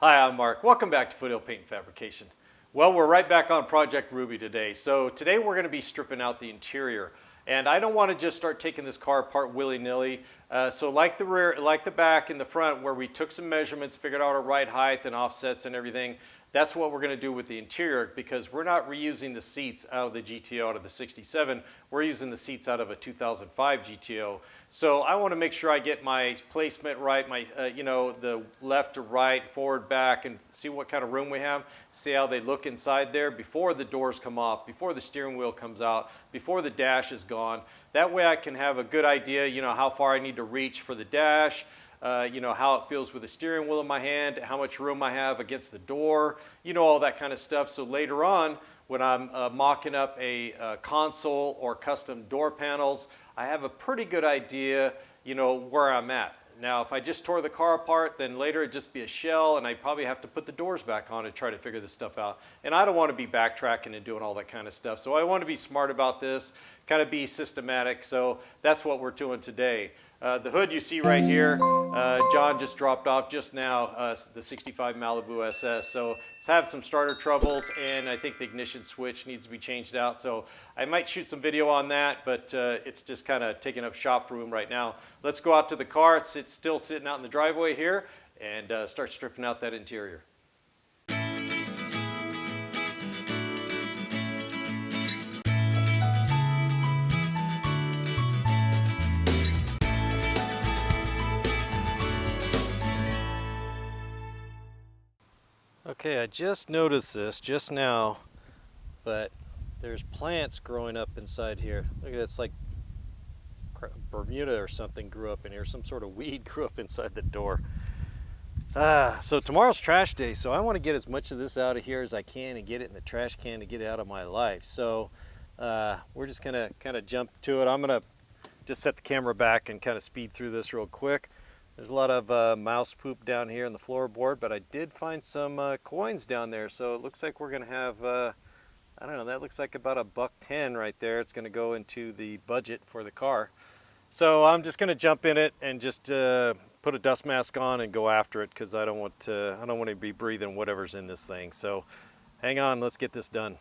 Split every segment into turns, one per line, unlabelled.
Hi, I'm Mark. Welcome back to Foothill Paint and Fabrication. Well, we're right back on Project Ruby today. So today we're going to be stripping out the interior. And I don't want to just start taking this car apart willy-nilly. So like the rear, like the back and the front where we took some measurements, figured out our right height and offsets and everything, that's what we're going to do with the interior, because we're not reusing the seats out of the GTO out of the 67. We're using the seats out of a 2005 GTO. So I want to make sure I get my placement right, my the left to right, forward, back, and see what kind of room we have. See how they look inside there before the doors come off, before the steering wheel comes out, before the dash is gone. That way I can have a good idea, how far I need to reach for the dash. How it feels with the steering wheel in my hand, how much room I have against the door, all that kind of stuff. So later on, when I'm mocking up a console or custom door panels, I have a pretty good idea, where I'm at. Now, if I just tore the car apart, then later it'd just be a shell, and I'd probably have to put the doors back on and try to figure this stuff out. And I don't want to be backtracking and doing all that kind of stuff. So I want to be smart about this, kind of be systematic. So that's what we're doing today. The hood you see right here, John just dropped off just now, the 65 Malibu SS. So it's had some starter troubles, and I think the ignition switch needs to be changed out. So I might shoot some video on that, but it's just kind of taking up shop room right now. Let's go out to the car. It's still sitting out in the driveway here, and start stripping out that interior. Okay, I just noticed this just now, but there's plants growing up inside here. Look at that, it's like Bermuda or something grew up in here. Some sort of weed grew up inside the door. So tomorrow's trash day, so I want to get as much of this out of here as I can and get it in the trash can to get it out of my life. So we're just gonna kind of jump to it. I'm gonna just set the camera back and kind of speed through this real quick. There's a lot of mouse poop down here in the floorboard, but I did find some coins down there. So it looks like we're going to have, I don't know, that looks like about $1.10 right there. It's going to go into the budget for the car. So I'm just going to jump in it and just put a dust mask on and go after it, because I don't want to be breathing whatever's in this thing. So hang on, let's get this done.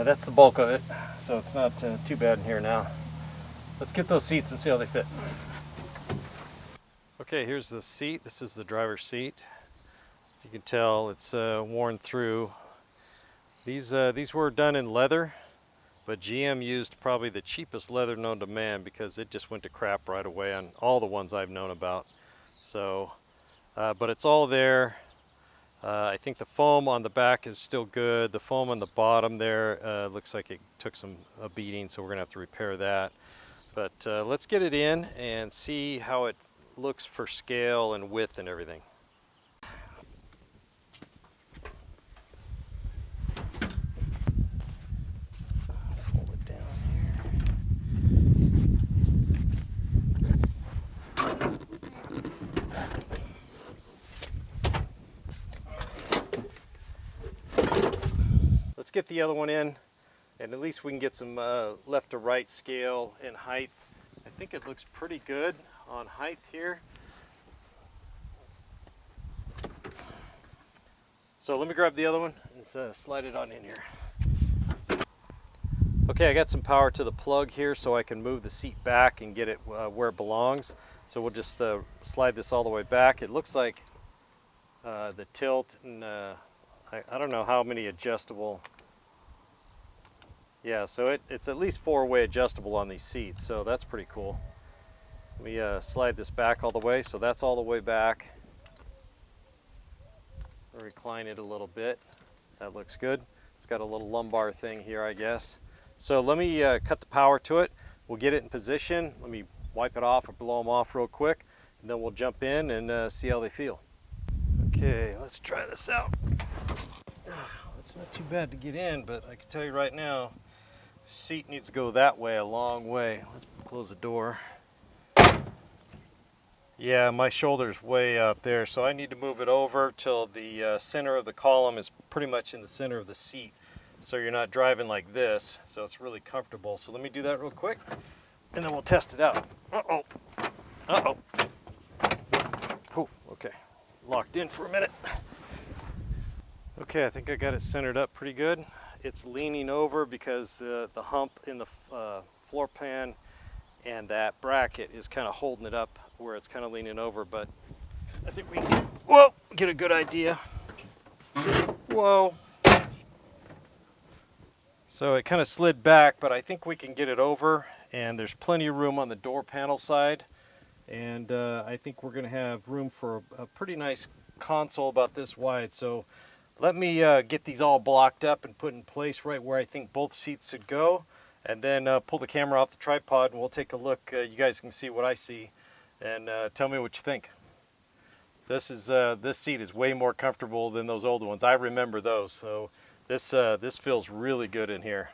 That's the bulk of it, so it's not too bad in here now. Let's get those seats and see how they fit. Okay, here's the seat. This is the driver's seat. You can tell it's worn through. These were done in leather, but GM used probably the cheapest leather known to man, because it just went to crap right away on all the ones I've known about. So, but it's all there. I think the foam on the back is still good. The foam on the bottom there looks like it took a beating, so we're gonna have to repair that. But let's get it in and see how it looks for scale and width and everything. Fold it down Let's get the other one in, and at least we can get some left to right scale and height. I think it looks pretty good on height here. So let me grab the other one and slide it on in here. Okay, I got some power to the plug here so I can move the seat back and get it where it belongs. So we'll just slide this all the way back. It looks like the tilt, and I don't know how many adjustable. Yeah, so it's at least 4-way adjustable on these seats, so that's pretty cool. Let me slide this back all the way, so that's all the way back. Recline it a little bit. That looks good. It's got a little lumbar thing here, I guess. So let me cut the power to it. We'll get it in position. Let me wipe it off or blow them off real quick, and then we'll jump in and see how they feel. Okay, let's try this out. It's not too bad to get in, but I can tell you right now, the seat needs to go that way, a long way. Let's close the door. Yeah, my shoulder's way out there, so I need to move it over till the center of the column is pretty much in the center of the seat, so you're not driving like this, so it's really comfortable. So let me do that real quick, and then we'll test it out. Uh-oh. Uh-oh. Oh, okay. Locked in for a minute. Okay, I think I got it centered up pretty good. It's leaning over because the hump in the floor pan and that bracket is kind of holding it up where it's kind of leaning over, but I think we can get a good idea. Whoa. So it kind of slid back, but I think we can get it over, and there's plenty of room on the door panel side, and I think we're going to have room for a pretty nice console about this wide. So let me get these all blocked up and put in place right where I think both seats should go, and then pull the camera off the tripod and we'll take a look. You guys can see what I see, and tell me what you think. This seat is way more comfortable than those old ones. I remember those, so this feels really good in here.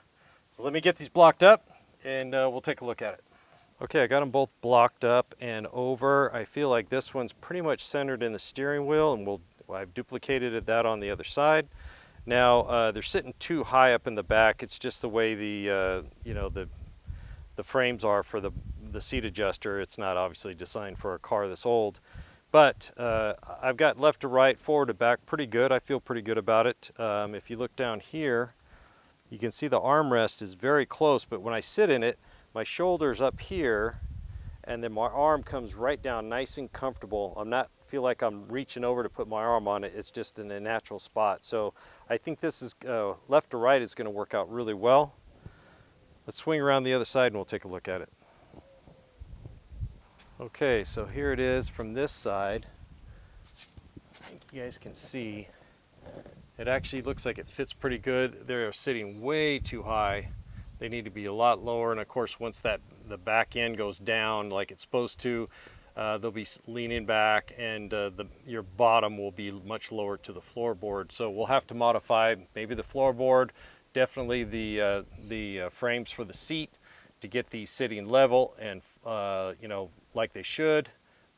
So let me get these blocked up, and we'll take a look at it. Okay, I got them both blocked up and over. I feel like this one's pretty much centered in the steering wheel, and I've duplicated that on the other side. Now they're sitting too high up in the back. It's just the way the frames are for the seat adjuster. It's not obviously designed for a car this old. But I've got left to right, forward to back pretty good. I feel pretty good about it. If you look down here, you can see the armrest is very close, but when I sit in it, my shoulder's up here, and then my arm comes right down nice and comfortable. I'm not feel like I'm reaching over to put my arm on it. It's just in a natural spot. So I think this is left to right is going to work out really well. Let's swing around the other side and we'll take a look at it. Okay, so here it is from this side. I think you guys can see it actually looks like it fits pretty good. They're sitting way too high. They need to be a lot lower, and of course once the back end goes down like it's supposed to, they'll be leaning back, and your bottom will be much lower to the floorboard. So we'll have to modify maybe the floorboard, definitely the frames for the seat to get these sitting level and like they should.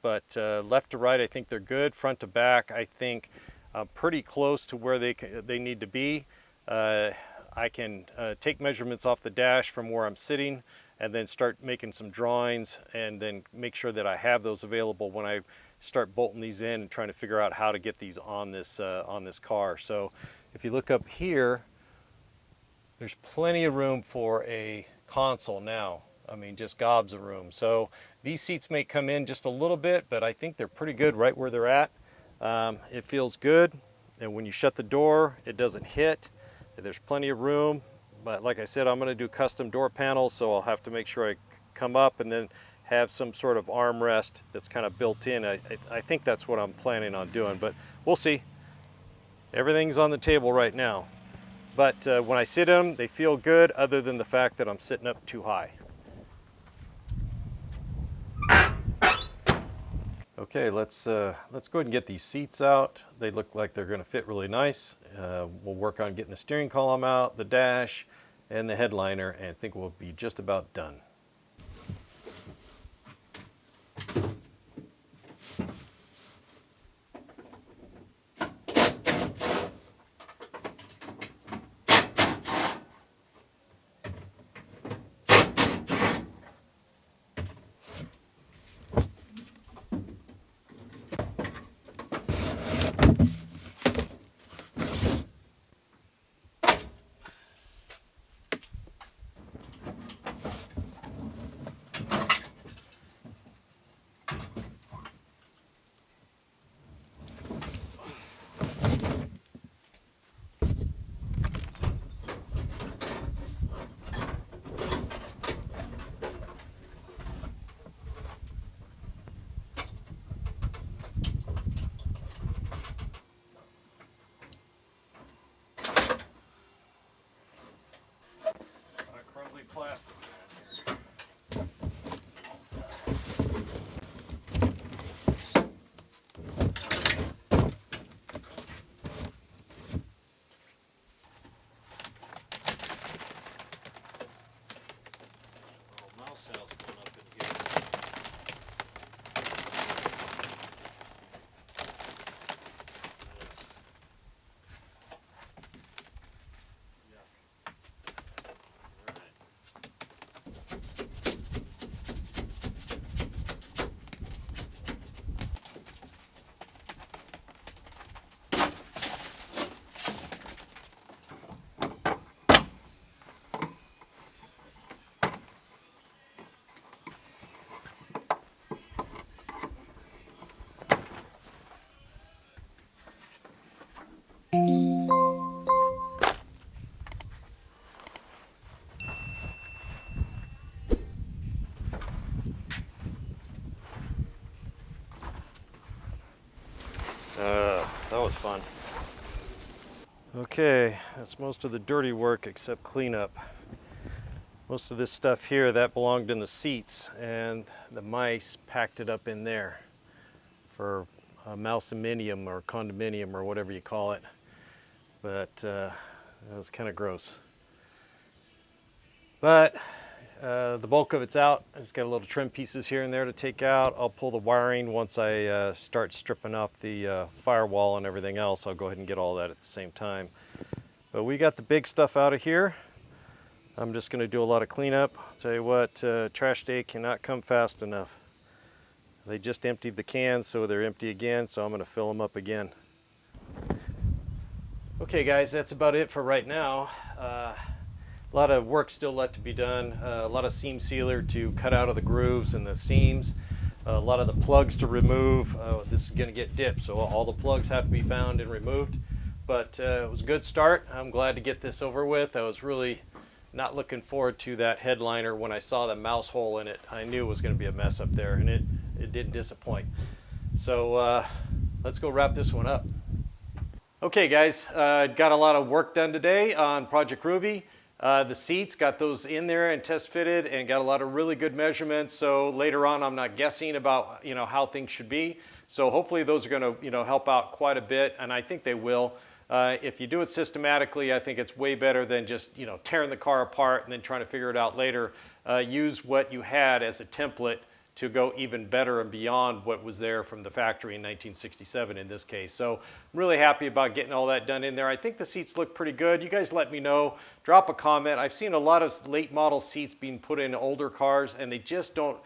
But left to right, I think they're good. Front to back, I think pretty close to where they need to be. I can take measurements off the dash from where I'm sitting, and then start making some drawings, and then make sure that I have those available when I start bolting these in and trying to figure out how to get these on this car. So if you look up here, there's plenty of room for a console now. I mean, just gobs of room. So these seats may come in just a little bit, but I think they're pretty good right where they're at. It feels good, and when you shut the door, it doesn't hit. There's plenty of room, but like I said, I'm going to do custom door panels, so I'll have to make sure I come up and then have some sort of armrest that's kind of built in. I think that's what I'm planning on doing, but we'll see. Everything's on the table right now. But when I sit in them, they feel good, other than the fact that I'm sitting up too high. Okay, let's go ahead and get these seats out. They look like they're going to fit really nice. We'll work on getting the steering column out, the dash, and the headliner, and I think we'll be just about done. fun. Okay, that's most of the dirty work except cleanup. Most of this stuff here, that belonged in the seats, and the mice packed it up in there for mouseminium or condominium or whatever you call it. But that was kind of gross. But the bulk of it's out. I just got a little trim pieces here and there to take out. I'll pull the wiring once I start stripping off the firewall and everything else. I'll go ahead and get all that at the same time. But we got the big stuff out of here. I'm just going to do a lot of cleanup. I'll tell you what, trash day cannot come fast enough. They just emptied the cans, so they're empty again, so I'm going to fill them up again. Okay guys, that's about it for right now. A lot of work still left to be done. A lot of seam sealer to cut out of the grooves and the seams. A lot of the plugs to remove. This is going to get dipped, so all the plugs have to be found and removed. But it was a good start. I'm glad to get this over with. I was really not looking forward to that headliner. When I saw the mouse hole in it, I knew it was going to be a mess up there, and it didn't disappoint. So let's go wrap this one up. Okay guys, got a lot of work done today on Project Ruby. The seats, got those in there and test fitted and got a lot of really good measurements. So later on, I'm not guessing about how things should be. So hopefully those are going to help out quite a bit, and I think they will. If you do it systematically, I think it's way better than just tearing the car apart and then trying to figure it out later. Use what you had as a template to go even better and beyond what was there from the factory in 1967 in this case. So I'm really happy about getting all that done in there. I think the seats look pretty good. You guys let me know. Drop a comment. I've seen a lot of late model seats being put in older cars, and they just don't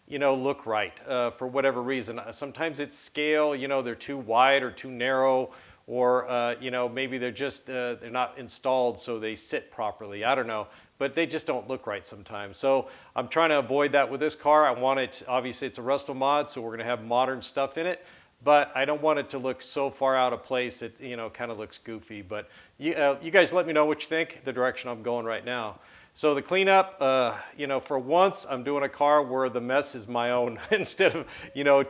look right for whatever reason. Sometimes it's scale, they're too wide or too narrow, or maybe they're just they're not installed so they sit properly. I don't know, but they just don't look right sometimes. So I'm trying to avoid that with this car. I want it, obviously it's a RestoMod, so we're going to have modern stuff in it, but I don't want it to look so far out of place it kind of looks goofy. But you guys let me know what you think, the direction I'm going right now. So the cleanup, for once I'm doing a car where the mess is my own instead of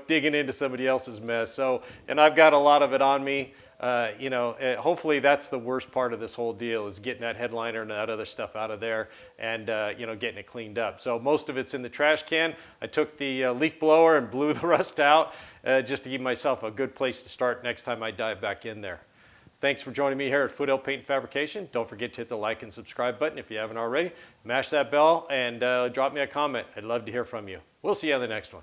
digging into somebody else's mess. So, and I've got a lot of it on me. Hopefully that's the worst part of this whole deal, is getting that headliner and that other stuff out of there and getting it cleaned up. So most of it's in the trash can. I took the leaf blower and blew the rust out just to give myself a good place to start next time I dive back in there. Thanks for joining me here at Foothill Paint and Fabrication. Don't forget to hit the like and subscribe button if you haven't already. Mash that bell and drop me a comment. I'd love to hear from you. We'll see you on the next one.